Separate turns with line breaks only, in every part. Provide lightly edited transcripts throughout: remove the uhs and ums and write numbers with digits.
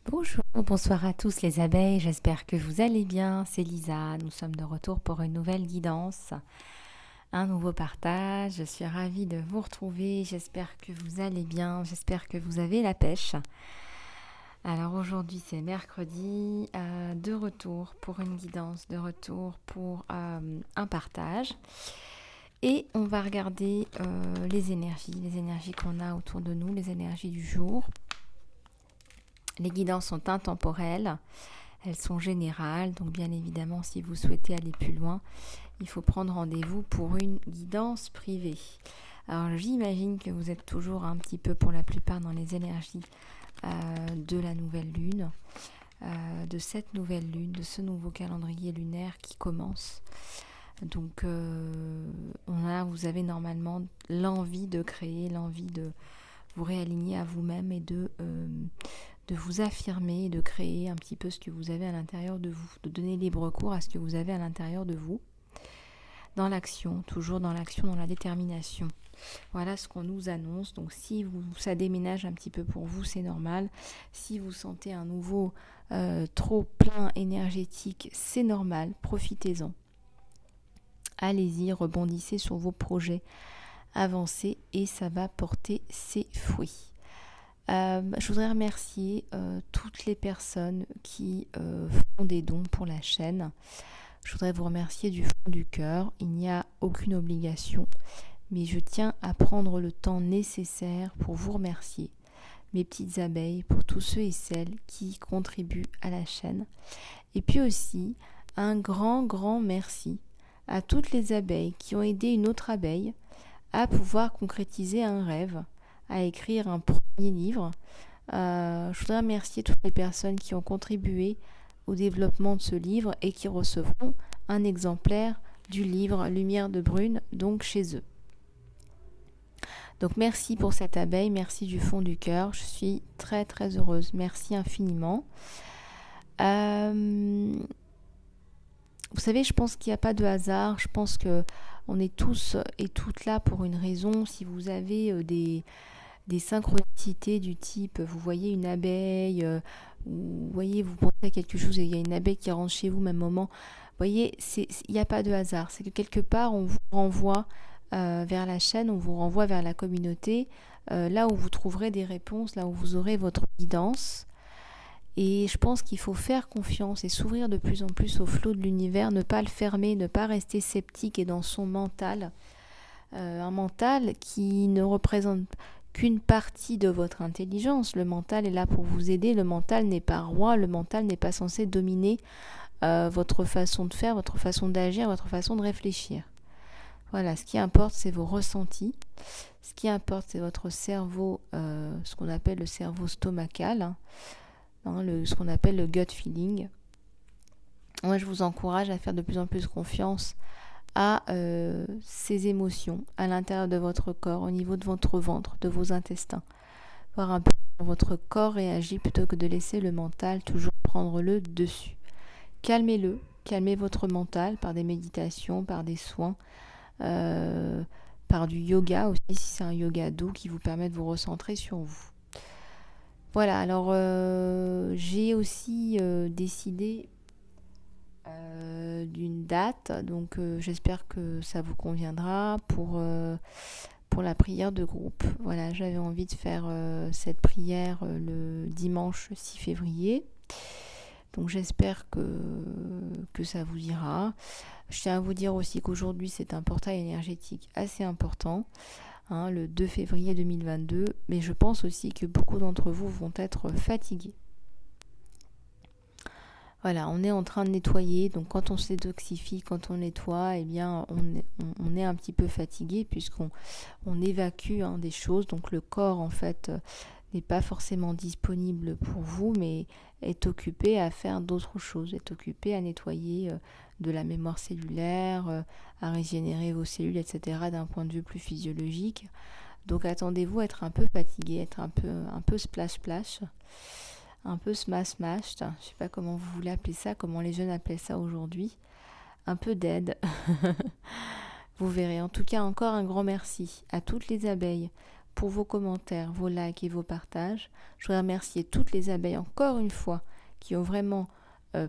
Bonjour, bonsoir à tous les abeilles, j'espère que vous allez bien, c'est Lisa, nous sommes de retour pour une nouvelle guidance, un nouveau partage, je suis ravie de vous retrouver, j'espère que vous allez bien, j'espère que vous avez la pêche. Alors aujourd'hui c'est mercredi, de retour pour une guidance, de retour pour un partage. Et on va regarder les énergies qu'on a autour de nous, les énergies du jour. Les guidances sont intemporelles, elles sont générales, donc bien évidemment si vous souhaitez aller plus loin, il faut prendre rendez-vous pour une guidance privée. Alors j'imagine que vous êtes toujours un petit peu pour la plupart dans les énergies de la nouvelle lune, de cette nouvelle lune, de ce nouveau calendrier lunaire qui commence. Donc vous avez normalement l'envie de créer, l'envie de vous réaligner à vous-même et de vous affirmer et de créer un petit peu ce que vous avez à l'intérieur de vous, de donner libre cours à ce que vous avez à l'intérieur de vous, dans l'action, toujours dans l'action, dans la détermination. Voilà ce qu'on nous annonce. Donc si ça déménage un petit peu pour vous, c'est normal. Si vous sentez un nouveau trop plein énergétique, c'est normal, profitez-en. Allez-y, rebondissez sur vos projets, avancez et ça va porter ses fruits. Je voudrais remercier toutes les personnes qui font des dons pour la chaîne. Je voudrais vous remercier du fond du cœur. Il n'y a aucune obligation, mais je tiens à prendre le temps nécessaire pour vous remercier, mes petites abeilles, pour tous ceux et celles qui contribuent à la chaîne. Et puis aussi, un grand merci à toutes les abeilles qui ont aidé une autre abeille à pouvoir concrétiser un rêve, à écrire un premier livre. Je voudrais remercier toutes les personnes qui ont contribué au développement de ce livre et qui recevront un exemplaire du livre Lumière de Brune, donc chez eux. Donc merci pour cette abeille, merci du fond du cœur, je suis très heureuse, merci infiniment. Vous savez, je pense qu'il n'y a pas de hasard, je pense que on est tous et toutes là pour une raison. Si vous avez des synchronicités du type, vous voyez une abeille, vous pensez à quelque chose et il y a une abeille qui rentre chez vous au même moment, vous voyez, il n'y a pas de hasard. C'est que quelque part, on vous renvoie vers la chaîne, on vous renvoie vers la communauté, là où vous trouverez des réponses, là où vous aurez votre guidance. Et je pense qu'il faut faire confiance et s'ouvrir de plus en plus au flot de l'univers, ne pas le fermer, ne pas rester sceptique et dans son mental. Un mental qui ne représente qu'une partie de votre intelligence. Le mental est là pour vous aider. Le mental n'est pas roi. Le mental n'est pas censé dominer votre façon de faire, votre façon d'agir, votre façon de réfléchir. Voilà, ce qui importe, c'est vos ressentis. Ce qui importe, c'est votre cerveau, ce qu'on appelle le cerveau stomacal, ce qu'on appelle le gut feeling. Moi, je vous encourage à faire de plus en plus confiance à ces émotions à l'intérieur de votre corps, au niveau de votre ventre, de vos intestins. Voir un peu comment votre corps réagit plutôt que de laisser le mental toujours prendre le dessus. Calmez-le, calmez votre mental par des méditations, par des soins, par du yoga aussi, si c'est un yoga doux qui vous permet de vous recentrer sur vous. Voilà, alors j'ai aussi décidé d'une date, donc j'espère que ça vous conviendra pour la prière de groupe. Voilà, j'avais envie de faire cette prière le dimanche 6 février. Donc j'espère que ça vous ira. Je tiens à vous dire aussi qu'aujourd'hui c'est un portail énergétique assez important, le 2 février 2022, mais je pense aussi que beaucoup d'entre vous vont être fatigués. Voilà, on est en train de nettoyer, donc quand on se détoxifie, quand on nettoie, eh bien on est un petit peu fatigué puisqu'on évacue des choses, donc le corps en fait n'est pas forcément disponible pour vous, mais est occupé à faire d'autres choses, est occupé à nettoyer de la mémoire cellulaire, à régénérer vos cellules, etc. d'un point de vue plus physiologique. Donc attendez-vous à être un peu fatigué, être un peu splash, un peu smash, je ne sais pas comment vous voulez appeler ça, comment les jeunes appellent ça aujourd'hui, un peu dead. Vous verrez. En tout cas, encore un grand merci à toutes les abeilles pour vos commentaires, vos likes et vos partages. Je voudrais remercier toutes les abeilles, encore une fois, qui ont vraiment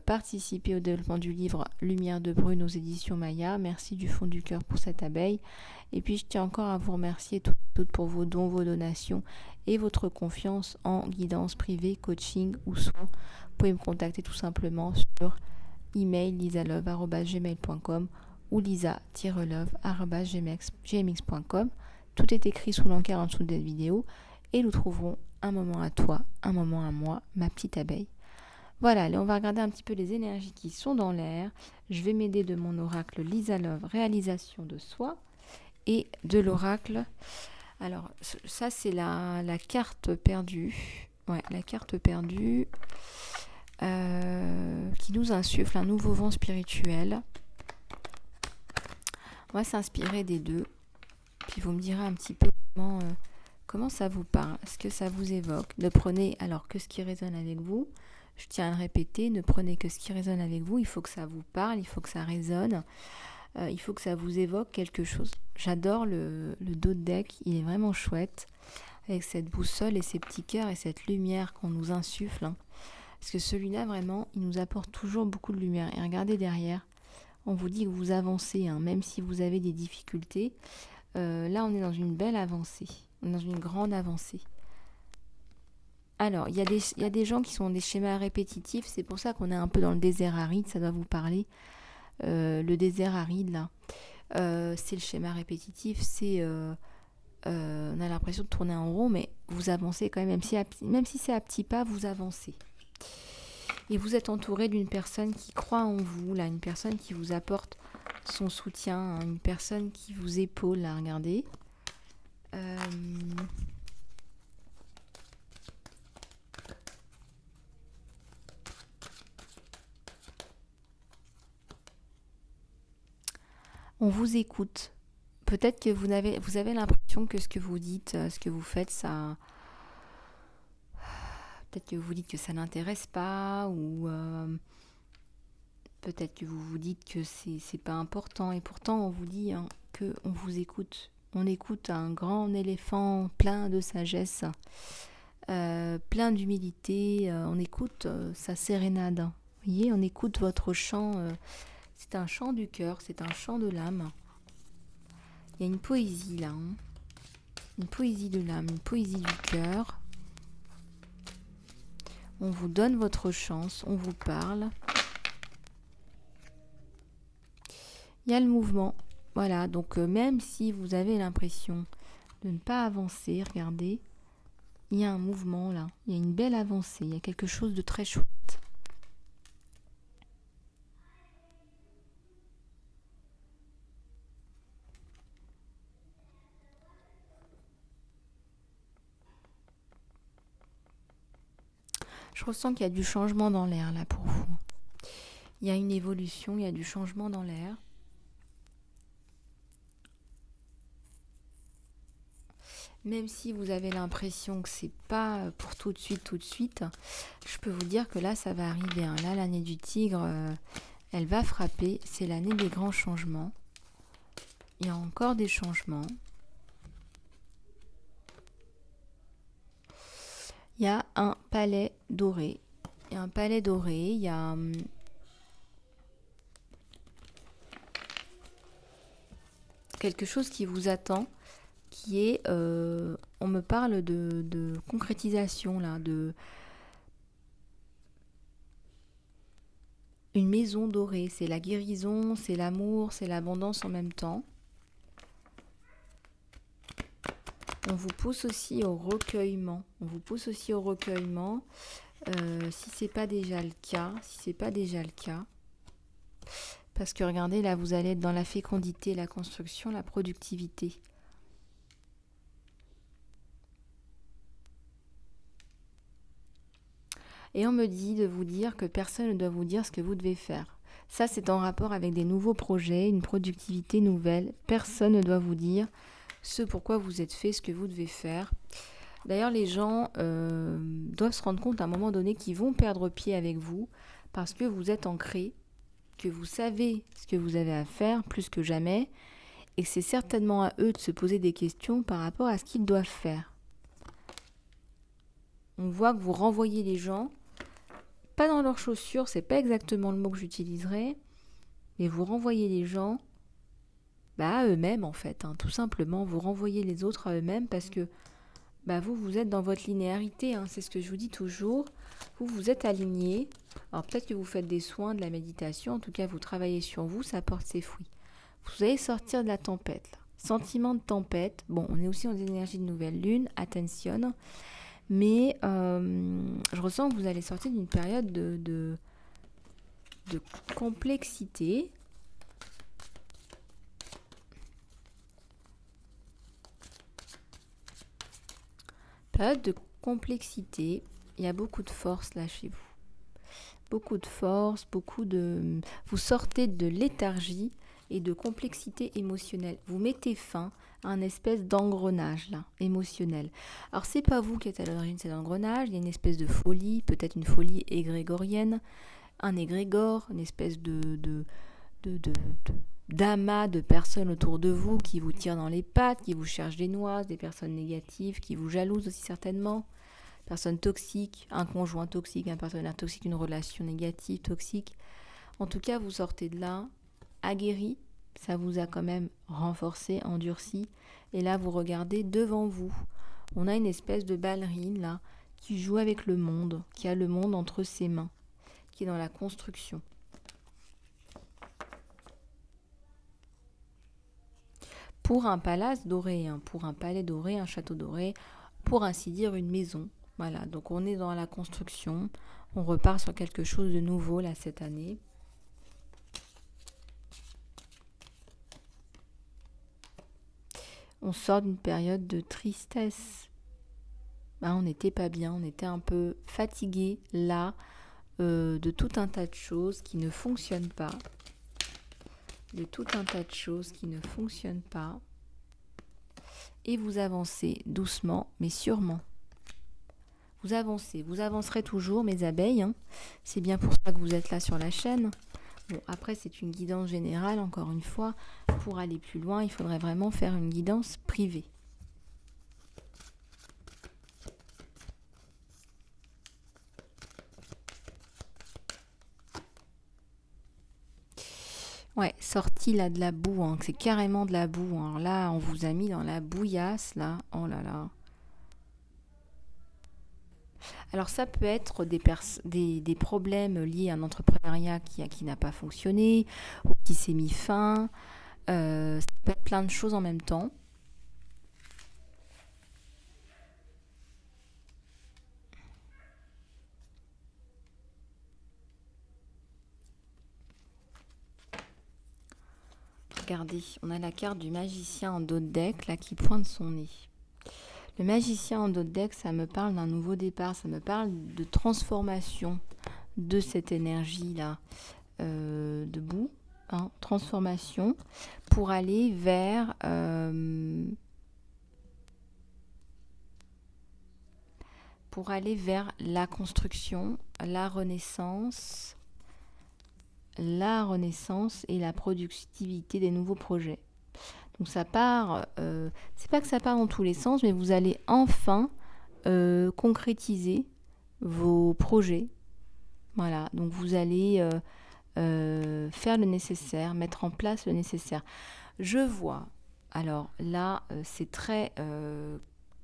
participé au développement du livre Lumière de Brune aux éditions Maya. Merci du fond du cœur pour cette abeille. Et puis je tiens encore à vous remercier toutes pour vos dons, vos donations et votre confiance en guidance privée, coaching ou soins. Vous pouvez me contacter tout simplement sur email lisalove@gmail.com ou lisa-love@gmx.com. Tout est écrit sous l'encart en dessous de cette vidéo et nous trouverons un moment à toi, un moment à moi, ma petite abeille. Voilà, allez, on va regarder un petit peu les énergies qui sont dans l'air. Je vais m'aider de mon oracle Lisa Love, réalisation de soi, et de l'oracle. Alors, ça c'est la carte perdue. Ouais, la carte perdue qui nous insuffle un nouveau vent spirituel. On va s'inspirer des deux. Puis vous me direz un petit peu comment ça vous parle. Est-ce que ça vous évoque? Ne prenez alors que ce qui résonne avec vous. Je tiens à le répéter, ne prenez que ce qui résonne avec vous. Il faut que ça vous parle, il faut que ça résonne. Il faut que ça vous évoque quelque chose. J'adore le dos de deck, il est vraiment chouette. Avec cette boussole et ces petits cœurs et cette lumière qu'on nous insuffle. Hein. Parce que celui-là, vraiment, il nous apporte toujours beaucoup de lumière. Et regardez derrière, on vous dit que vous avancez, hein, même si vous avez des difficultés. Là, on est dans une belle avancée. On est dans une grande avancée. Alors, il y a des gens qui sont des schémas répétitifs. C'est pour ça qu'on est un peu dans le désert aride. Ça doit vous parler. Le désert aride, là. C'est le schéma répétitif. C'est... on a l'impression de tourner en rond, mais vous avancez quand même. Même si c'est à petits pas, vous avancez. Et vous êtes entouré d'une personne qui croit en vous, là, une personne qui vous apporte son soutien, hein, une personne qui vous épaule, là, regardez. On vous écoute. Peut-être que vous avez l'impression que ce que vous dites, ce que vous faites, ça... Peut-être que vous dites que ça n'intéresse pas, ou peut-être que vous vous dites que c'est pas important. Et pourtant, on vous dit hein, qu'on vous écoute. On écoute un grand éléphant plein de sagesse, plein d'humilité. On écoute sa sérénade. Vous voyez, on écoute votre chant. C'est un chant du cœur, c'est un chant de l'âme. Il y a une poésie là. Hein. Une poésie de l'âme, une poésie du cœur. On vous donne votre chance, on vous parle. Il y a le mouvement. Voilà, donc même si vous avez l'impression de ne pas avancer, regardez, il y a un mouvement là. Il y a une belle avancée, il y a quelque chose de très chouette. Je ressens qu'il y a du changement dans l'air là pour vous. Il y a une évolution, il y a du changement dans l'air. Même si vous avez l'impression que c'est pas pour tout de suite, je peux vous dire que là ça va arriver. Hein. Là l'année du tigre, elle va frapper. C'est l'année des grands changements. Il y a encore des changements. Il y a un palais doré. Il y a un palais doré, il y a... quelque chose qui vous attend, qui est... on me parle de concrétisation, là, de... Une maison dorée, c'est la guérison, c'est l'amour, c'est l'abondance en même temps. On vous pousse aussi au recueillement. On vous pousse aussi au recueillement. Si c'est pas déjà le cas, parce que regardez là, vous allez être dans la fécondité, la construction, la productivité. Et on me dit de vous dire que personne ne doit vous dire ce que vous devez faire. Ça, c'est en rapport avec des nouveaux projets, une productivité nouvelle. Personne ne doit vous dire ce pourquoi vous êtes fait, ce que vous devez faire. D'ailleurs, les gens doivent se rendre compte à un moment donné qu'ils vont perdre pied avec vous parce que vous êtes ancré, que vous savez ce que vous avez à faire plus que jamais et que c'est certainement à eux de se poser des questions par rapport à ce qu'ils doivent faire. On voit que vous renvoyez les gens, pas dans leurs chaussures, c'est pas exactement le mot que j'utiliserais, mais vous renvoyez les gens à eux-mêmes en fait, hein, tout simplement. Vous renvoyez les autres à eux-mêmes parce que vous êtes dans votre linéarité, hein, c'est ce que je vous dis toujours. Vous êtes aligné. Alors peut-être que vous faites des soins, de la méditation, en tout cas vous travaillez sur vous, ça porte ses fruits. Vous allez sortir de la tempête. Là. Sentiment de tempête. Bon, on est aussi dans une énergie de nouvelle lune, attention. Mais je ressens que vous allez sortir d'une période de complexité. Période de complexité. Il y a beaucoup de force là chez vous. Beaucoup de force, vous sortez de léthargie et de complexité émotionnelle. Vous mettez fin à un espèce d'engrenage là, émotionnel. Alors c'est pas vous qui êtes à l'origine de cet engrenage, il y a une espèce de folie, peut-être une folie égrégorienne, un égrégore, une espèce d'amas de personnes autour de vous qui vous tirent dans les pattes, qui vous cherchent des noises, des personnes négatives, qui vous jalousent aussi certainement. Personne toxique, un conjoint toxique, un partenaire toxique, une relation négative, toxique. En tout cas, vous sortez de là aguerri, ça vous a quand même renforcé, endurci. Et là, vous regardez devant vous. On a une espèce de ballerine là qui joue avec le monde, qui a le monde entre ses mains, qui est dans la construction. Pour un palace doré, pour un palais doré, un château doré, pour ainsi dire une maison. Voilà, donc on est dans la construction, on repart sur quelque chose de nouveau là cette année. On sort d'une période de tristesse. On n'était pas bien, on était un peu fatigué là de tout un tas de choses qui ne fonctionnent pas. Et vous avancez doucement mais sûrement. Vous avancerez toujours mes abeilles, hein. C'est bien pour ça que vous êtes là sur la chaîne. Bon, après c'est une guidance générale, encore une fois. Pour aller plus loin, il faudrait vraiment faire une guidance privée. Ouais, sorti là de la boue, hein, c'est carrément de la boue. Hein. Alors là, on vous a mis dans la bouillasse, là. Oh là là. Alors ça peut être des problèmes liés à un entrepreneuriat qui n'a pas fonctionné, ou qui s'est mis fin. Ça peut être plein de choses en même temps. Regardez, on a la carte du magicien en dos de deck là qui pointe son nez. Le magicien en dos de deck, ça me parle d'un nouveau départ, ça me parle de transformation de cette énergie-là de boue, hein, transformation pour aller vers la construction, la renaissance et la productivité des nouveaux projets. Donc ça part, c'est pas que ça part dans tous les sens, mais vous allez enfin concrétiser vos projets. Voilà, donc vous allez faire le nécessaire, mettre en place le nécessaire. Je vois, alors là, c'est très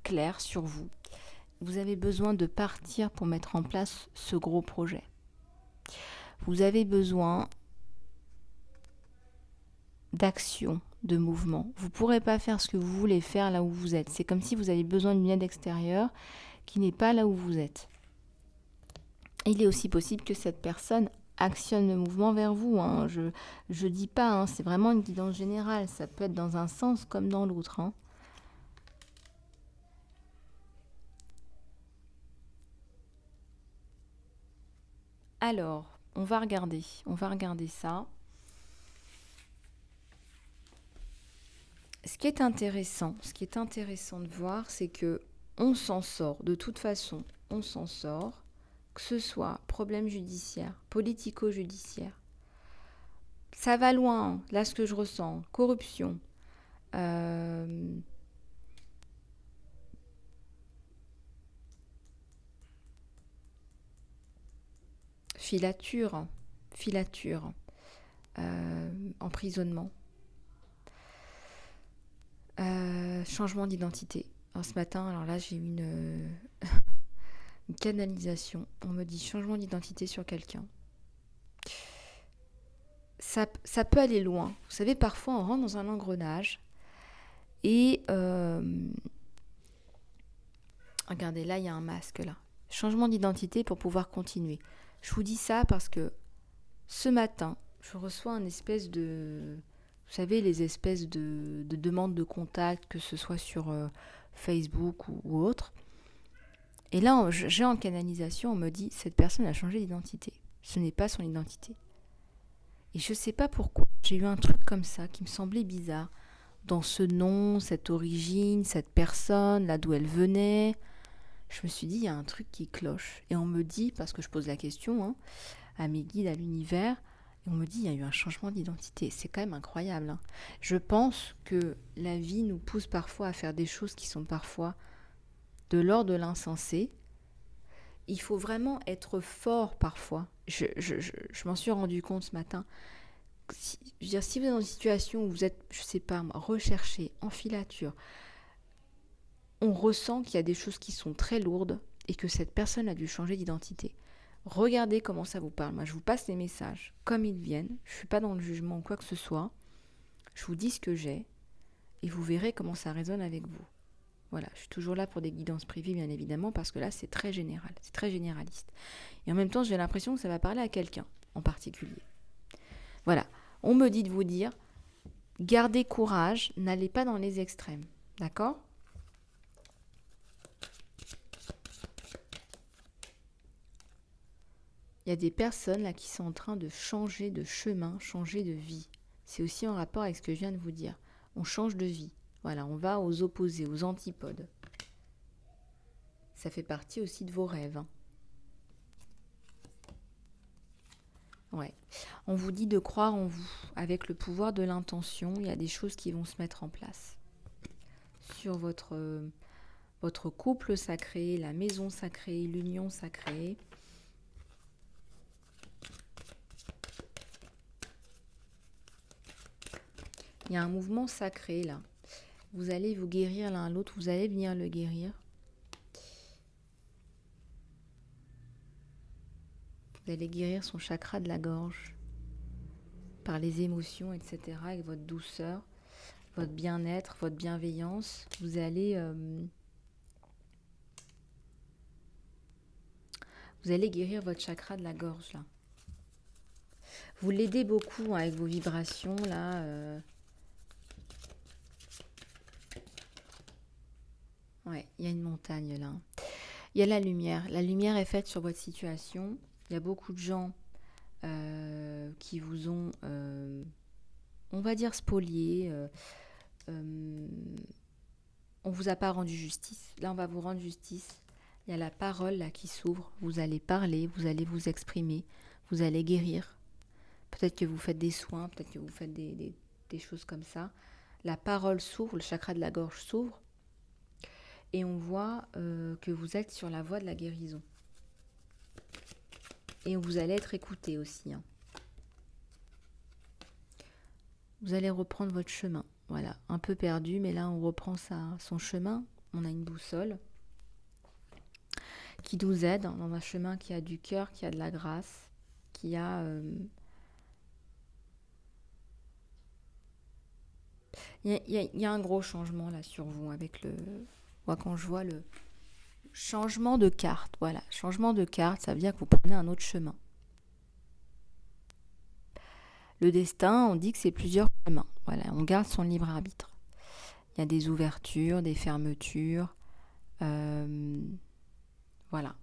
clair sur vous. Vous avez besoin de partir pour mettre en place ce gros projet. Vous avez besoin d'action, de mouvement. Vous ne pourrez pas faire ce que vous voulez faire là où vous êtes. C'est comme si vous avez besoin d'une aide extérieure qui n'est pas là où vous êtes. Il est aussi possible que cette personne actionne le mouvement vers vous. Hein. Je dis pas, hein, c'est vraiment une guidance générale. Ça peut être dans un sens comme dans l'autre. Hein. Alors, on va regarder ça. Ce qui est intéressant de voir, c'est que on s'en sort. De toute façon, on s'en sort. Que ce soit problème judiciaire, politico-judiciaire. Ça va loin, là ce que je ressens. Corruption, Euh, filature, filature, emprisonnement, changement d'identité. Alors ce matin, alors là j'ai eu une canalisation. On me dit changement d'identité sur quelqu'un. Ça peut aller loin. Vous savez, parfois on rentre dans un engrenage et regardez, là il y a un masque là. Changement d'identité pour pouvoir continuer. Je vous dis ça parce que ce matin, je reçois un espèce de... Vous savez, les espèces de demandes de contact, que ce soit sur Facebook ou autre. Et là, j'ai en canalisation, on me dit, cette personne a changé d'identité. Ce n'est pas son identité. Et je ne sais pas pourquoi. J'ai eu un truc comme ça qui me semblait bizarre. Dans ce nom, cette origine, cette personne, là d'où elle venait. Je me suis dit, il y a un truc qui cloche. Et on me dit, parce que je pose la question à mes guides, à l'univers, et on me dit, il y a eu un changement d'identité. C'est quand même incroyable. Je pense que la vie nous pousse parfois à faire des choses qui sont parfois de l'ordre de l'insensé. Il faut vraiment être fort parfois. Je m'en suis rendu compte ce matin. Si vous êtes dans une situation où vous êtes, je ne sais pas, recherché, en filature, on ressent qu'il y a des choses qui sont très lourdes et que cette personne a dû changer d'identité. Regardez comment ça vous parle. Moi, je vous passe les messages comme ils viennent. Je ne suis pas dans le jugement ou quoi que ce soit. Je vous dis ce que j'ai et vous verrez comment ça résonne avec vous. Voilà, je suis toujours là pour des guidances privées, bien évidemment, parce que là, c'est très général, c'est très généraliste. Et en même temps, j'ai l'impression que ça va parler à quelqu'un en particulier. Voilà, on me dit de vous dire, gardez courage, n'allez pas dans les extrêmes, d'accord ? Il y a des personnes là qui sont en train de changer de chemin, changer de vie. C'est aussi en rapport avec ce que je viens de vous dire. On change de vie. Voilà, on va aux opposés, aux antipodes. Ça fait partie aussi de vos rêves. Ouais. On vous dit de croire en vous. Avec le pouvoir de l'intention, il y a des choses qui vont se mettre en place. Sur votre couple sacré, la maison sacrée, l'union sacrée. Il y a un mouvement sacré là. Vous allez vous guérir l'un à l'autre, vous allez venir le guérir. Vous allez guérir son chakra de la gorge par les émotions, etc. Avec votre douceur, votre bien-être, votre bienveillance. Vous allez guérir votre chakra de la gorge là. Vous l'aidez beaucoup avec vos vibrations là. Ouais, il y a une montagne là. Il y a la lumière. La lumière est faite sur votre situation. Il y a beaucoup de gens qui vous ont, on va dire, spolié. On vous a pas rendu justice. Là, on va vous rendre justice. Il y a la parole là qui s'ouvre. Vous allez parler, vous allez vous exprimer, vous allez guérir. Peut-être que vous faites des soins, peut-être que vous faites des choses comme ça. La parole s'ouvre, le chakra de la gorge s'ouvre. Et on voit que vous êtes sur la voie de la guérison. Et vous allez être écouté aussi. Vous allez reprendre votre chemin. Voilà, un peu perdu, mais là on reprend son chemin. On a une boussole qui nous aide dans un chemin qui a du cœur, qui a de la grâce, qui a... Il y a un gros changement là sur vous avec le... Moi, quand je vois le changement de carte, voilà, changement de carte, ça veut dire que vous prenez un autre chemin. Le destin, on dit que c'est plusieurs chemins. Voilà, on garde son libre arbitre. Il y a des ouvertures, des fermetures. Voilà.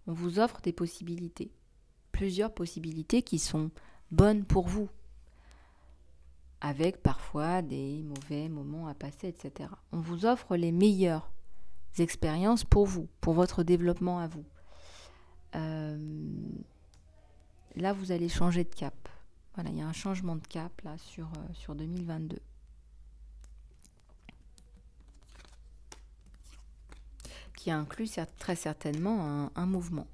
On vous offre des possibilités. Plusieurs possibilités qui sont bonnes pour vous. Avec parfois des mauvais moments à passer, etc. On vous offre les meilleures expériences pour vous, pour votre développement à vous. Là, vous allez changer de cap. Voilà, il y a un changement de cap là sur 2022. qui inclut très certainement un mouvement.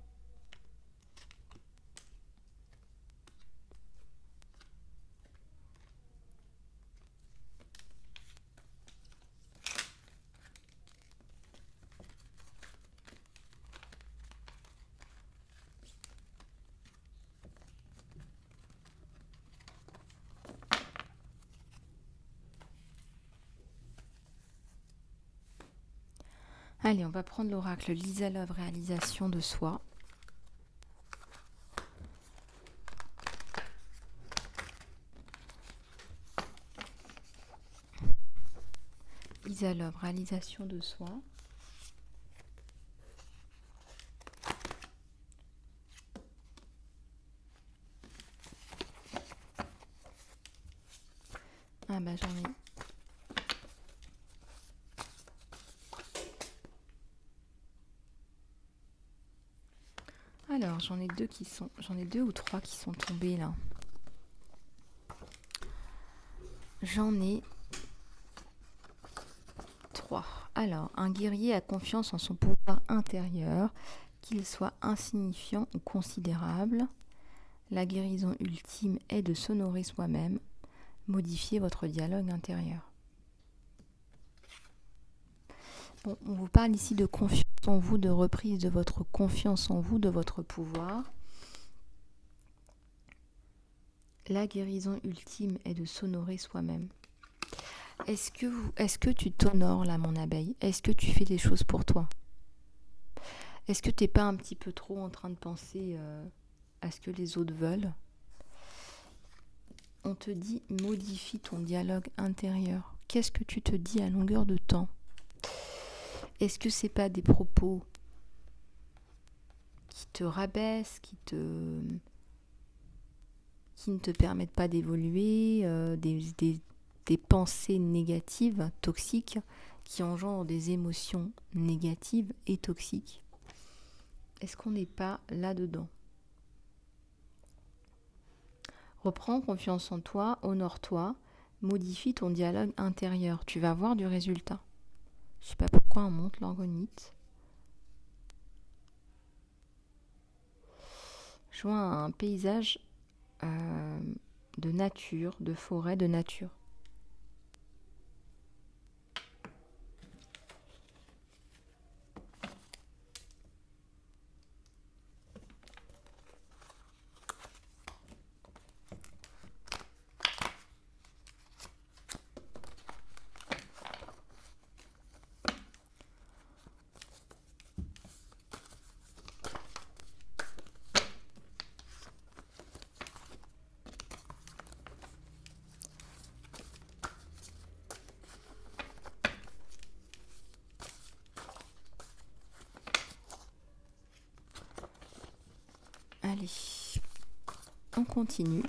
Allez, on va prendre l'oracle Lisa Love, réalisation de soi. Lisa Love, réalisation de soi. Ah bah j'en ai. Alors j'en ai deux ou trois qui sont tombés là. J'en ai 3. Alors, un guerrier a confiance en son pouvoir intérieur, qu'il soit insignifiant ou considérable. La guérison ultime est de s'honorer soi-même. Modifiez votre dialogue intérieur. Bon, on vous parle ici de confiance en vous, de reprise de votre confiance en vous, de votre pouvoir. La guérison ultime est de s'honorer soi-même. Est-ce que tu t'honores là, mon abeille? Est-ce que tu fais des choses pour toi? Est-ce que tu n'es pas un petit peu trop en train de penser à ce que les autres veulent? On te dit modifie ton dialogue intérieur. Qu'est-ce que tu te dis à longueur de temps? Est-ce que c'est pas des propos qui te rabaissent, qui ne te permettent pas d'évoluer, des pensées négatives, toxiques, qui engendrent des émotions négatives et toxiques? Est-ce qu'on n'est pas là-dedans? Reprends confiance en toi, honore-toi, modifie ton dialogue intérieur. Tu vas voir du résultat. Je ne sais pas pourquoi on monte l'orgonite. Je vois un paysage de nature, de forêt, de nature. Allez, on continue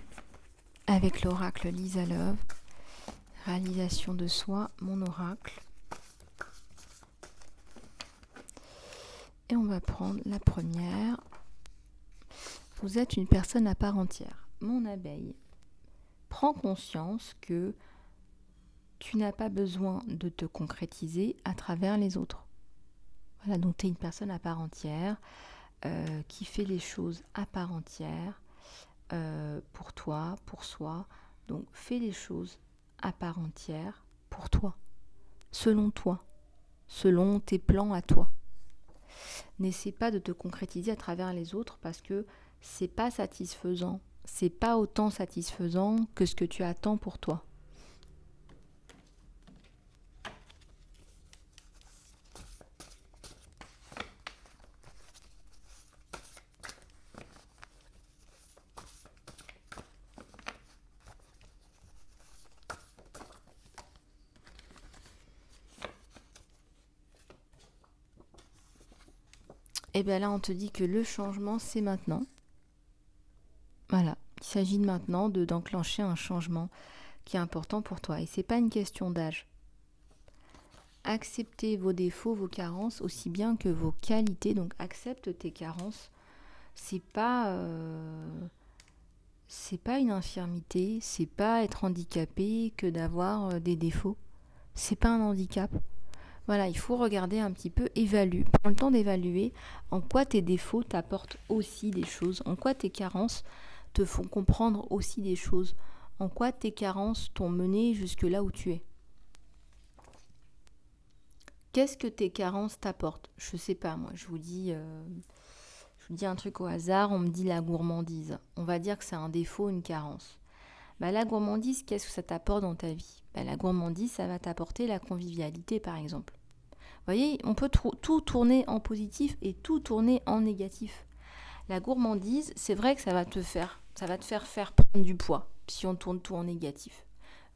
avec l'oracle Lisa Love, réalisation de soi, mon oracle. Et on va prendre la première. Vous êtes une personne à part entière. Mon abeille, prends conscience que tu n'as pas besoin de te concrétiser à travers les autres. Voilà, donc tu es une personne à part entière qui fait les choses à part entière pour toi, pour soi. Donc fais les choses à part entière pour toi, selon tes plans à toi. N'essaie pas de te concrétiser à travers les autres parce que c'est pas satisfaisant. C'est pas autant satisfaisant que ce que tu attends pour toi. Et bien là, on te dit que le changement, c'est maintenant. Voilà, il s'agit maintenant d'enclencher un changement qui est important pour toi. Et c'est pas une question d'âge. Acceptez vos défauts, vos carences, aussi bien que vos qualités. Donc accepte tes carences. C'est pas une infirmité, c'est pas être handicapé que d'avoir des défauts. C'est pas un handicap. Voilà, il faut regarder un petit peu, évalue. Prends le temps d'évaluer en quoi tes défauts t'apportent aussi des choses, en quoi tes carences te font comprendre aussi des choses, en quoi tes carences t'ont mené jusque là où tu es. Qu'est-ce que tes carences t'apportent? Je sais pas, moi, je vous dis un truc au hasard, on me dit la gourmandise. On va dire que c'est un défaut, une carence. Bah, la gourmandise, qu'est-ce que ça t'apporte dans ta vie? Bah, la gourmandise, ça va t'apporter la convivialité, par exemple. Vous voyez, on peut tout tourner en positif et tout tourner en négatif. La gourmandise, c'est vrai que ça va te faire faire prendre du poids si on tourne tout en négatif.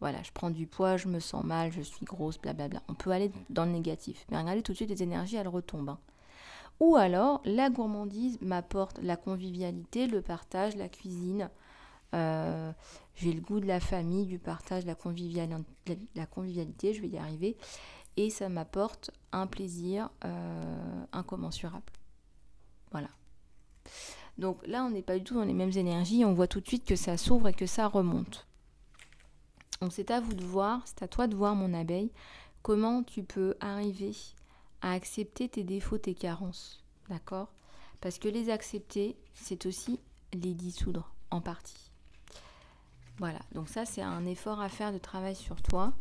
Voilà, je prends du poids, je me sens mal, je suis grosse, blablabla. On peut aller dans le négatif. Mais regardez tout de suite, les énergies, elles retombent. Hein. Ou alors, la gourmandise m'apporte la convivialité, le partage, la cuisine. J'ai le goût de la famille, du partage, la convivialité, je vais y arriver. Et ça m'apporte un plaisir incommensurable. Voilà. Donc là, on n'est pas du tout dans les mêmes énergies. On voit tout de suite que ça s'ouvre et que ça remonte. Donc c'est à vous de voir, c'est à toi de voir, mon abeille, comment tu peux arriver à accepter tes défauts, tes carences. D'accord? Parce que les accepter, c'est aussi les dissoudre en partie. Voilà, donc ça c'est un effort à faire de travail sur toi.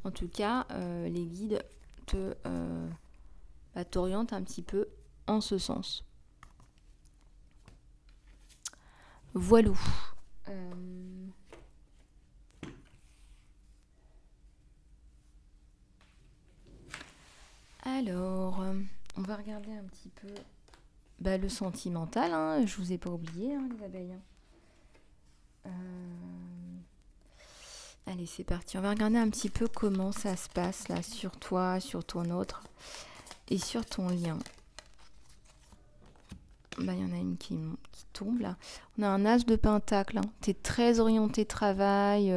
En tout cas, les guides t'orientent un petit peu en ce sens. Voilou. Alors, on va regarder un petit peu le sentimental. Hein, je vous ai pas oublié, hein, les abeilles. Allez, c'est parti. On va regarder un petit peu comment ça se passe là sur toi, sur ton autre et sur ton lien. Il y en a une qui tombe là. On a un as de pentacle. Hein. Tu es très orienté travail,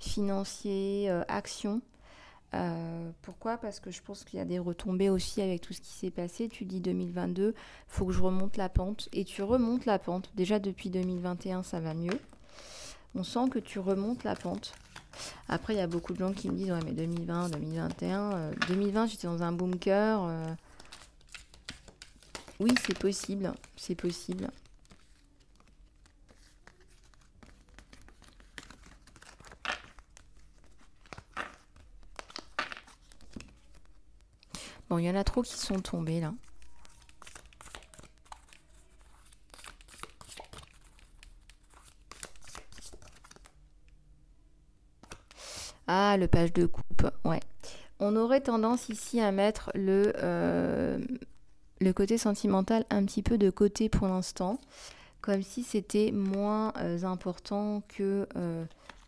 financier, action. Pourquoi? Parce que je pense qu'il y a des retombées aussi avec tout ce qui s'est passé. Tu dis 2022, faut que je remonte la pente. Et tu remontes la pente. Déjà depuis 2021, ça va mieux. On sent que tu remontes la pente. Après, il y a beaucoup de gens qui me disent, ouais, mais 2020, 2021, 2020, j'étais dans un bunker. Oui, c'est possible, c'est possible. Bon, il y en a trop qui sont tombés, là. Ah, le page de coupe, ouais. On aurait tendance ici à mettre le côté sentimental un petit peu de côté pour l'instant, comme si c'était moins important que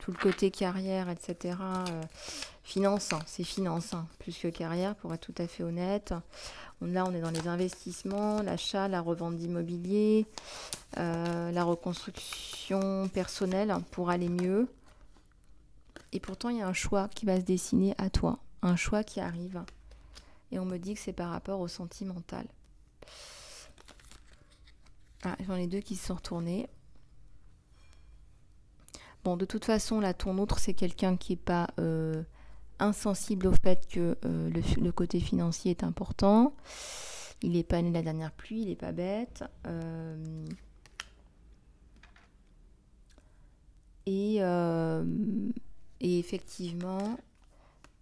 tout le côté carrière, etc. Finance, hein, c'est finance, hein, plus que carrière, pour être tout à fait honnête. Là, on est dans les investissements, l'achat, la revente d'immobilier, la reconstruction personnelle pour aller mieux. Et pourtant, il y a un choix qui va se dessiner à toi, un choix qui arrive. Et on me dit que c'est par rapport au sentimental. Ah, j'en ai deux qui se sont retournés. Bon, de toute façon, là, ton autre, c'est quelqu'un qui n'est pas insensible au fait que le côté financier est important. Il n'est pas né la dernière pluie, il n'est pas bête. Et effectivement,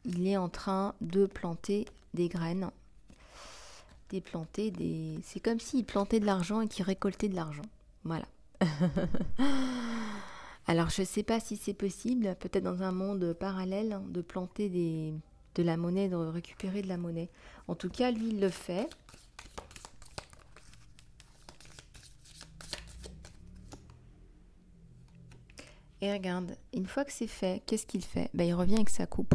il est en train de planter des graines. C'est comme s'il plantait de l'argent et qu'il récoltait de l'argent. Voilà. Alors, je ne sais pas si c'est possible, peut-être dans un monde parallèle, de planter de la monnaie, de récupérer de la monnaie. En tout cas, lui, il le fait. Et regarde, une fois que c'est fait, qu'est-ce qu'il fait? Il revient avec sa coupe.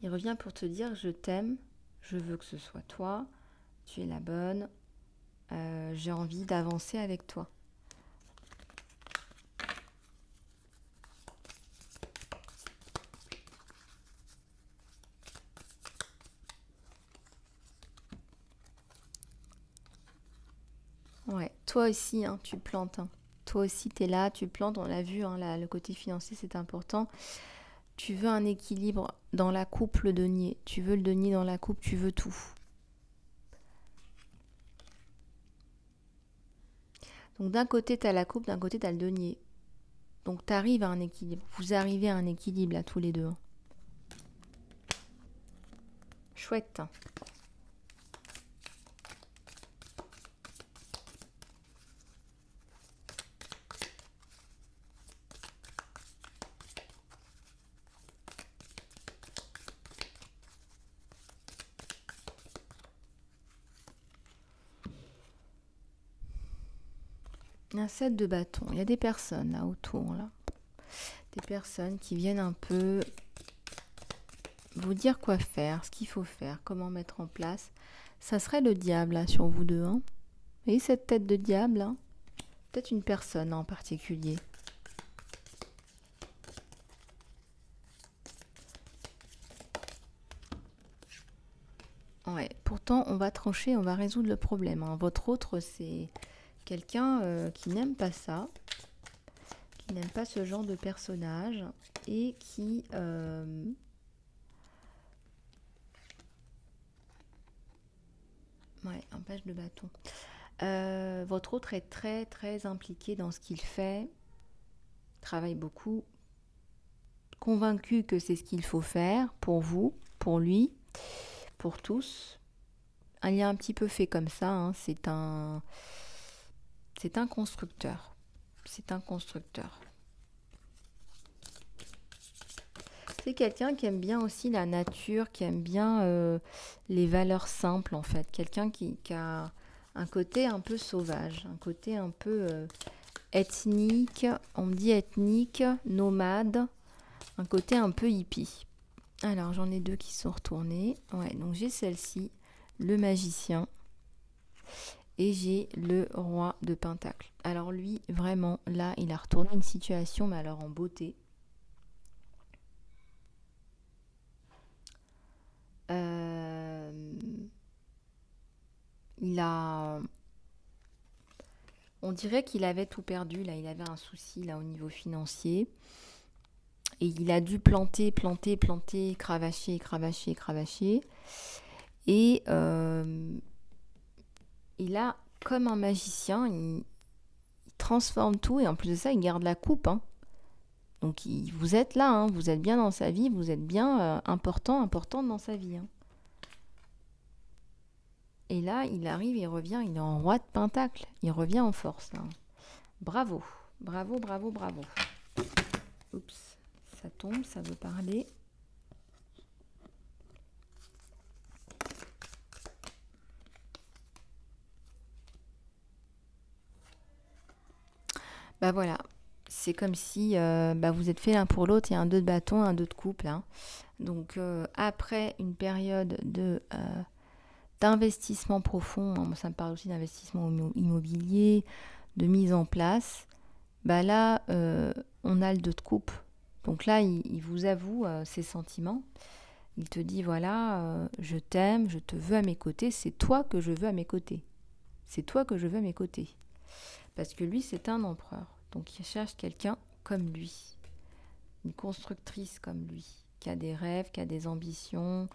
Il revient pour te dire, je t'aime, je veux que ce soit toi, tu es la bonne, j'ai envie d'avancer avec toi. Ouais, toi aussi, hein, tu plantes. Hein. Toi aussi, tu es là, tu plantes, on l'a vu, hein, le côté financier, c'est important. Tu veux un équilibre dans la coupe, le denier. Tu veux le denier dans la coupe, tu veux tout. Donc d'un côté, tu as la coupe, d'un côté, tu as le denier. Donc tu arrives à un équilibre. Vous arrivez à un équilibre là, tous les deux. Chouette. Un set de bâtons. Il y a des personnes là autour, là. Des personnes qui viennent un peu vous dire quoi faire, ce qu'il faut faire, comment mettre en place. Ça serait le diable là, sur vous deux. Hein. Vous voyez cette tête de diable là? Peut-être une personne en particulier. Ouais, pourtant on va trancher, on va résoudre le problème. Hein. Votre autre, c'est quelqu'un qui n'aime pas ça, qui n'aime pas ce genre de personnage et qui... Ouais, un page de bâton. Votre autre est très très impliqué dans ce qu'il fait, travaille beaucoup, convaincu que c'est ce qu'il faut faire pour vous, pour lui, pour tous. Un lien un petit peu fait comme ça, hein. C'est un constructeur. C'est un constructeur. C'est quelqu'un qui aime bien aussi la nature, qui aime bien les valeurs simples en fait. Quelqu'un qui a un côté un peu sauvage, un côté un peu ethnique, on me dit ethnique, nomade, un côté un peu hippie. Alors j'en ai deux qui sont retournés. Ouais, donc j'ai celle-ci, le magicien, et j'ai le roi de Pentacle. Alors lui, vraiment, là, il a retourné une situation, mais alors en beauté. Il a... On dirait qu'il avait tout perdu, là, il avait un souci là au niveau financier. Et il a dû planter, cravacher. Et il a, comme un magicien, il transforme tout et en plus de ça, il garde la coupe. Hein. Donc vous êtes là, hein, vous êtes bien dans sa vie, vous êtes bien importante dans sa vie. Hein. Et là, il arrive, il revient, il est en roi de Pentacle. Il revient en force. Là. Bravo, bravo. Oups, ça tombe, ça veut parler. Bah voilà, c'est comme si vous êtes fait l'un pour l'autre, il y a un 2 de bâton, un 2 de couple. Hein. Donc après une période d'investissement profond, hein, ça me parle aussi d'investissement immobilier, de mise en place, bah là on a le 2 de coupe. Donc là il vous avoue ses sentiments. Il te dit voilà, je t'aime, je te veux à mes côtés, c'est toi que je veux à mes côtés. C'est toi que je veux à mes côtés. Parce que lui, c'est un empereur. Donc il cherche quelqu'un comme lui. Une constructrice comme lui. Qui a des rêves, qui a des ambitions,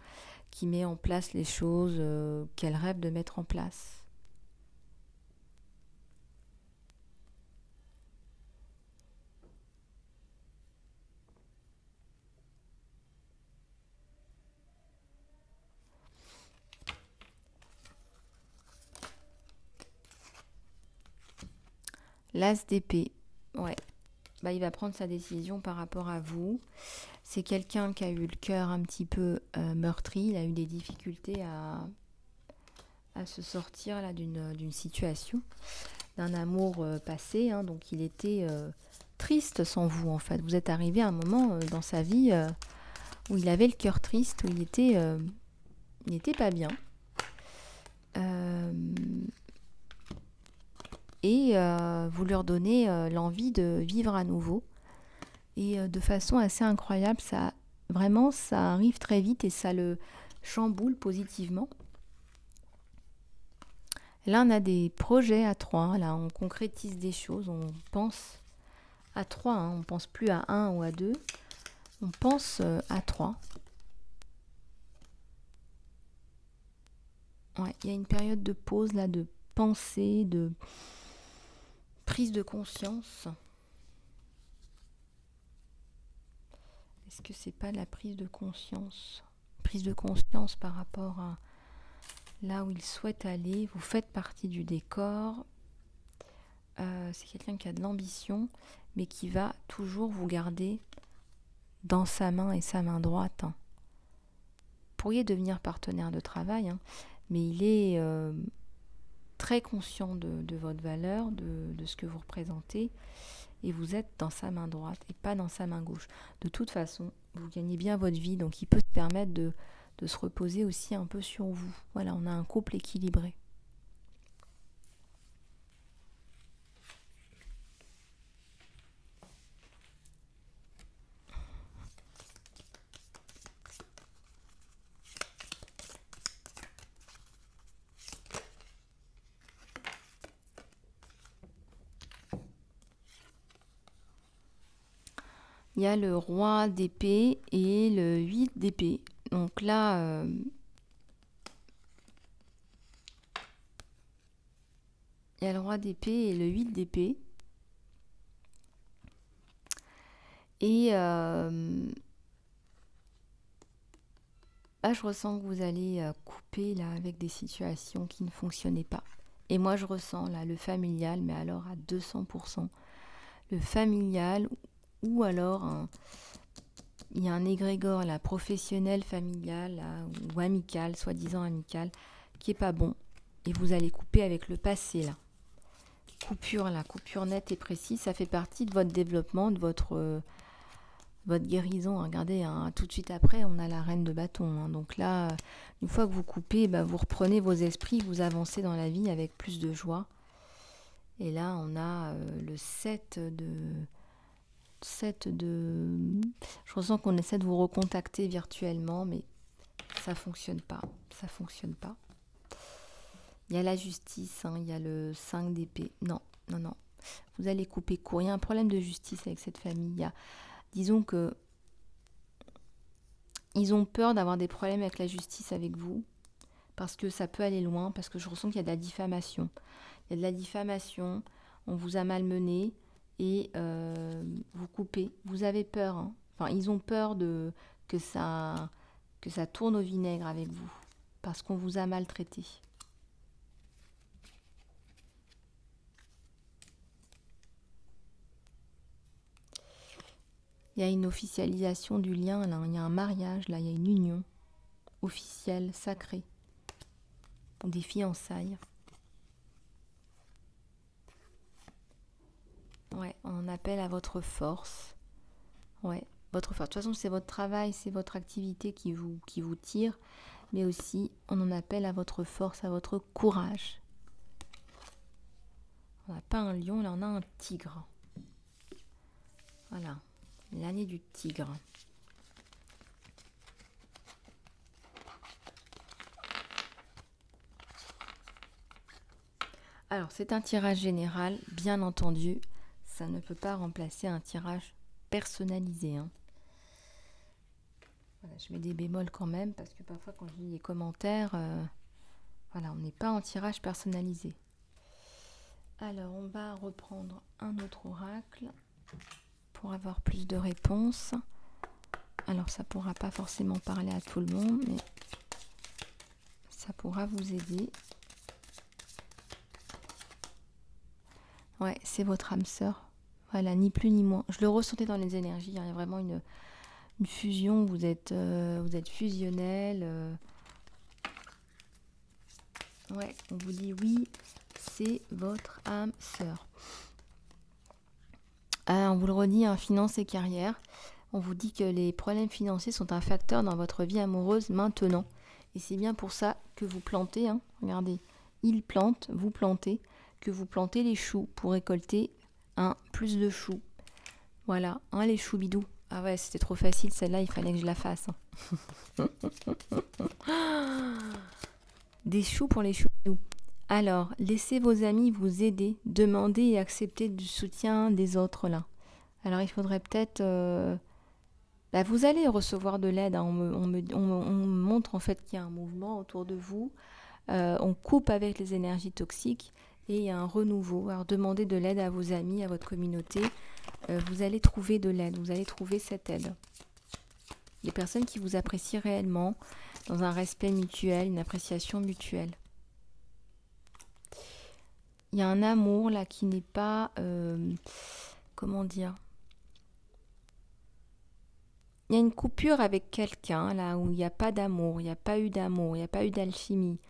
qui met en place les choses qu'elle rêve de mettre en place. L'as d'épée. Ouais. Bah, il va prendre sa décision par rapport à vous. C'est quelqu'un qui a eu le cœur un petit peu meurtri. Il a eu des difficultés à se sortir là, d'une situation, d'un amour passé. Hein. Donc il était triste sans vous en fait. Vous êtes arrivé à un moment dans sa vie où il avait le cœur triste, où il n'était pas bien. Et vous leur donnez l'envie de vivre à nouveau. Et de façon assez incroyable, ça arrive très vite et ça le chamboule positivement. Là, on a des projets à 3. Là, on concrétise des choses, on pense à 3. Hein, on ne pense plus à 1 ou à 2. On pense à 3. Ouais, il y a une période de pause là, de pensée, de prise de conscience. Est-ce que c'est pas la prise de conscience? Prise de conscience par rapport à là où il souhaite aller. Vous faites partie du décor. C'est quelqu'un qui a de l'ambition, mais qui va toujours vous garder dans sa main et sa main droite. Vous pourriez devenir partenaire de travail, hein, mais il est très conscient de votre valeur, de ce que vous représentez, et vous êtes dans sa main droite et pas dans sa main gauche. De toute façon, vous gagnez bien votre vie, donc il peut se permettre de se reposer aussi un peu sur vous. Voilà, on a un couple équilibré. Il y a le roi d'épée et le 8 d'épée. Donc là, il y a le roi d'épée et le 8 d'épée. Et là, je ressens que vous allez couper là, avec des situations qui ne fonctionnaient pas. Et moi, je ressens là le familial, mais alors à 200%. Le familial, ou alors il y a un égrégore là, professionnel, familial là, ou amical, soi-disant amical, qui est pas bon. Et vous allez couper avec le passé là. Coupure nette et précise, ça fait partie de votre développement, de votre guérison. Regardez, hein, tout de suite après, on a la reine de bâton. Hein. Donc là, une fois que vous coupez, vous reprenez vos esprits, vous avancez dans la vie avec plus de joie. Et là, on a le 7 de... Je ressens qu'on essaie de vous recontacter virtuellement, mais ça fonctionne pas. Ça fonctionne pas. Il y a la justice, hein, il y a le 5 d'épée. Non. Vous allez couper court. Il y a un problème de justice avec cette famille. Disons que ils ont peur d'avoir des problèmes avec la justice avec vous, parce que ça peut aller loin, parce que je ressens qu'il y a de la diffamation. Il y a de la diffamation, on vous a malmené, et vous coupez. Vous avez peur. Hein. Enfin, ils ont peur que ça tourne au vinaigre avec vous, parce qu'on vous a maltraité. Il y a une officialisation du lien, là. Il y a un mariage, là. Il y a une union officielle, sacrée. Des fiançailles. Ouais, on en appelle à votre force. Ouais, votre force. De toute façon, c'est votre travail, c'est votre activité qui vous tire. Mais aussi, on en appelle à votre force, à votre courage. On n'a pas un lion, là, on a un tigre. Voilà. L'année du tigre. Alors, c'est un tirage général, bien entendu. Ça ne peut pas remplacer un tirage personnalisé. Hein. Voilà, je mets des bémols quand même, parce que parfois, quand je lis les commentaires, voilà, on n'est pas en tirage personnalisé. Alors, on va reprendre un autre oracle pour avoir plus de réponses. Alors, ça ne pourra pas forcément parler à tout le monde, mais ça pourra vous aider. Ouais, c'est votre âme sœur. Voilà, ni plus ni moins. Je le ressentais dans les énergies. Il y a vraiment une fusion. Vous êtes fusionnel. Ouais, on vous dit oui, c'est votre âme sœur. On vous le redit, hein, finance et carrière. On vous dit que les problèmes financiers sont un facteur dans votre vie amoureuse maintenant. Et c'est bien pour ça que vous plantez. Hein. Regardez, il plante, vous plantez. Que vous plantez les choux pour récolter plus de choux. Voilà, les choux bidous. Ah ouais, c'était trop facile, celle-là, il fallait que je la fasse. Hein. Des choux pour les choux bidous. Alors, laissez vos amis vous aider, demandez et acceptez du soutien des autres là. Alors, il faudrait peut-être Là, vous allez recevoir de l'aide, hein. On me montre en fait qu'il y a un mouvement autour de vous. On coupe avec les énergies toxiques et il y a un renouveau. Alors demandez de l'aide à vos amis, à votre communauté. Vous allez trouver de l'aide, vous allez trouver cette aide. Des personnes qui vous apprécient réellement, dans un respect mutuel, une appréciation mutuelle. Il y a un amour là qui n'est pas... comment dire ? Il y a une coupure avec quelqu'un là où il n'y a pas d'amour, il n'y a pas eu d'amour, il n'y a pas eu d'alchimie.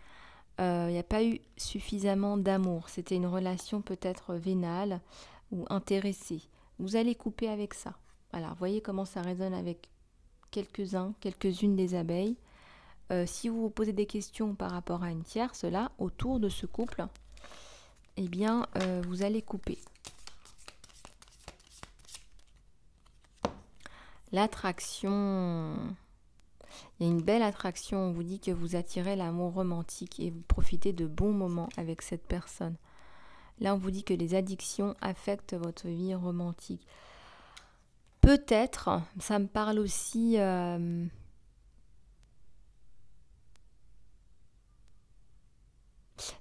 Il n'y a pas eu suffisamment d'amour. C'était une relation peut-être vénale ou intéressée. Vous allez couper avec ça. Voilà, voyez comment ça résonne avec quelques-uns, quelques-unes des abeilles. Si vous vous posez des questions par rapport à une tierce, là, autour de ce couple, eh bien, vous allez couper. L'attraction... Il y a une belle attraction, on vous dit que vous attirez l'amour romantique et vous profitez de bons moments avec cette personne. Là, on vous dit que les addictions affectent votre vie romantique. Peut-être, ça me parle aussi...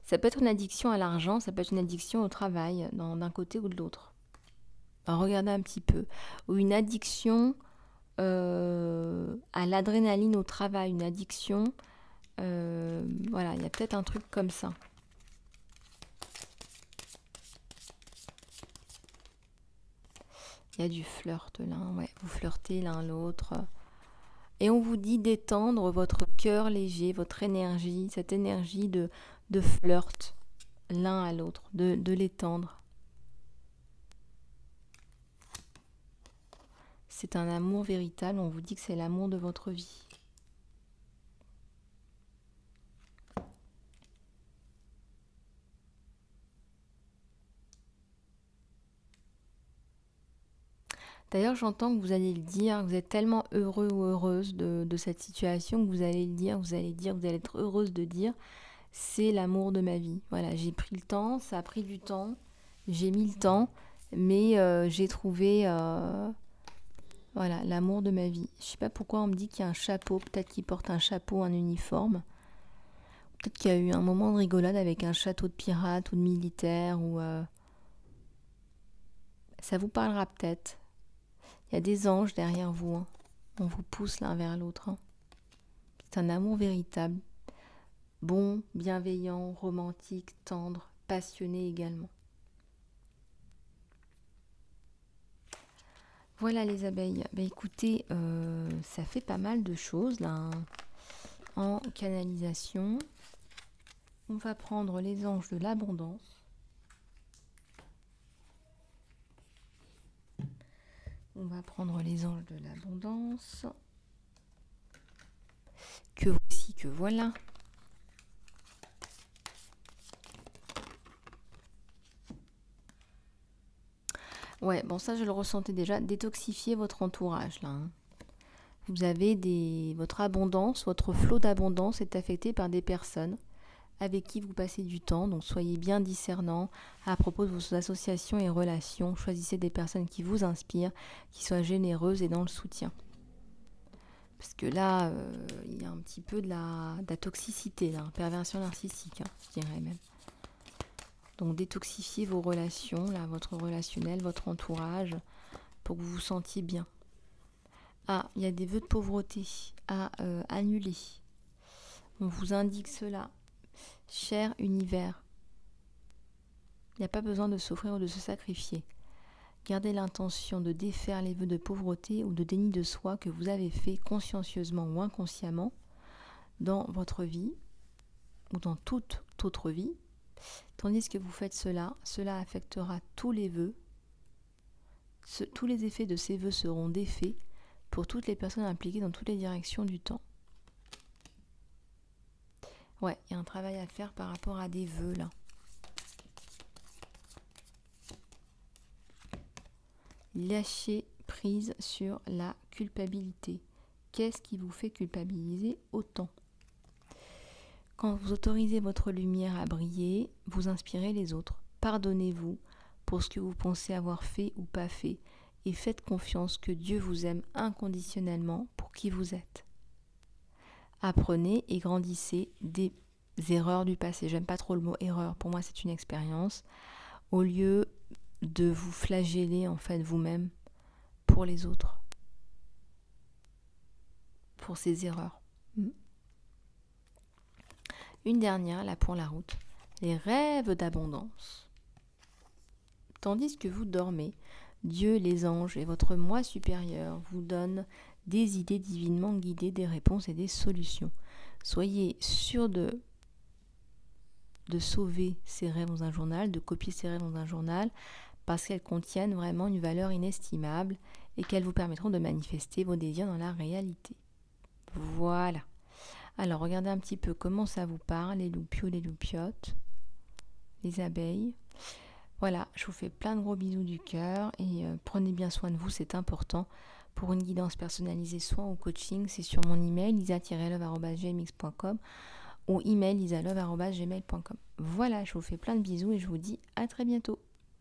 ça peut être une addiction à l'argent, ça peut être une addiction au travail, d'un côté ou de l'autre. Alors, regardez un petit peu. Ou une addiction à l'adrénaline au travail, une addiction... voilà, il y a peut-être un truc comme ça. Il y a du flirt là, ouais. Vous flirtez l'un l'autre. Et on vous dit d'étendre votre cœur léger, votre énergie, cette énergie de flirt l'un à l'autre, de l'étendre. C'est un amour véritable, on vous dit que c'est l'amour de votre vie. D'ailleurs, j'entends que vous allez le dire, vous êtes tellement heureux ou heureuse de cette situation que vous allez le dire, vous allez être heureuse de dire, c'est l'amour de ma vie. Voilà, j'ai pris le temps, ça a pris du temps, j'ai mis le temps, mais j'ai trouvé voilà, l'amour de ma vie. Je sais pas pourquoi on me dit qu'il y a un chapeau, peut-être qu'il porte un chapeau, un uniforme. Peut-être qu'il y a eu un moment de rigolade avec un château de pirate ou de militaire, ou ça vous parlera peut-être. Il y a des anges derrière vous, hein. On vous pousse l'un vers l'autre, hein. C'est un amour véritable, bon, bienveillant, romantique, tendre, passionné également. Voilà les abeilles. Bah, écoutez, ça fait pas mal de choses là, hein, en canalisation. On va prendre les anges de l'abondance. On va prendre les anges de l'abondance. Que voici, que voilà. Ouais, bon ça je le ressentais déjà. Détoxifiez votre entourage là, hein. Vous avez votre abondance, votre flot d'abondance est affecté par des personnes avec qui vous passez du temps. Donc soyez bien discernants à propos de vos associations et relations. Choisissez des personnes qui vous inspirent, qui soient généreuses et dans le soutien. Parce que là, il y a un petit peu de la toxicité, là, perversion narcissique, hein, je dirais même. Donc détoxifiez vos relations, là, votre relationnel, votre entourage, pour que vous vous sentiez bien. Ah, il y a des vœux de pauvreté à annuler. On vous indique cela. Cher univers, il n'y a pas besoin de s'offrir ou de se sacrifier. Gardez l'intention de défaire les vœux de pauvreté ou de déni de soi que vous avez fait consciencieusement ou inconsciemment dans votre vie ou dans toute autre vie. Tandis que vous faites cela, cela affectera tous les vœux. Tous les effets de ces vœux seront défaits pour toutes les personnes impliquées dans toutes les directions du temps. Ouais, il y a un travail à faire par rapport à des vœux là. Lâchez prise sur la culpabilité. Qu'est-ce qui vous fait culpabiliser autant ? Quand vous autorisez votre lumière à briller, vous inspirez les autres. Pardonnez-vous pour ce que vous pensez avoir fait ou pas fait et faites confiance que Dieu vous aime inconditionnellement pour qui vous êtes. Apprenez et grandissez des erreurs du passé. J'aime pas trop le mot erreur, pour moi c'est une expérience. Au lieu de vous flageller en fait vous-même pour les autres, pour ces erreurs. Une dernière, là pour la route, les rêves d'abondance. Tandis que vous dormez, Dieu, les anges et votre moi supérieur vous donnent des idées divinement guidées, des réponses et des solutions. Soyez sûr de sauver ces rêves dans un journal, de copier ces rêves dans un journal, parce qu'elles contiennent vraiment une valeur inestimable et qu'elles vous permettront de manifester vos désirs dans la réalité. Voilà. Alors, regardez un petit peu comment ça vous parle, les loupiaux, les loupiottes, les abeilles. Voilà, je vous fais plein de gros bisous du cœur et prenez bien soin de vous, c'est important. Pour une guidance personnalisée, soit au coaching, c'est sur mon email lisa-love@gmx.com ou email lisalove@gmail.com. Voilà, je vous fais plein de bisous et je vous dis à très bientôt.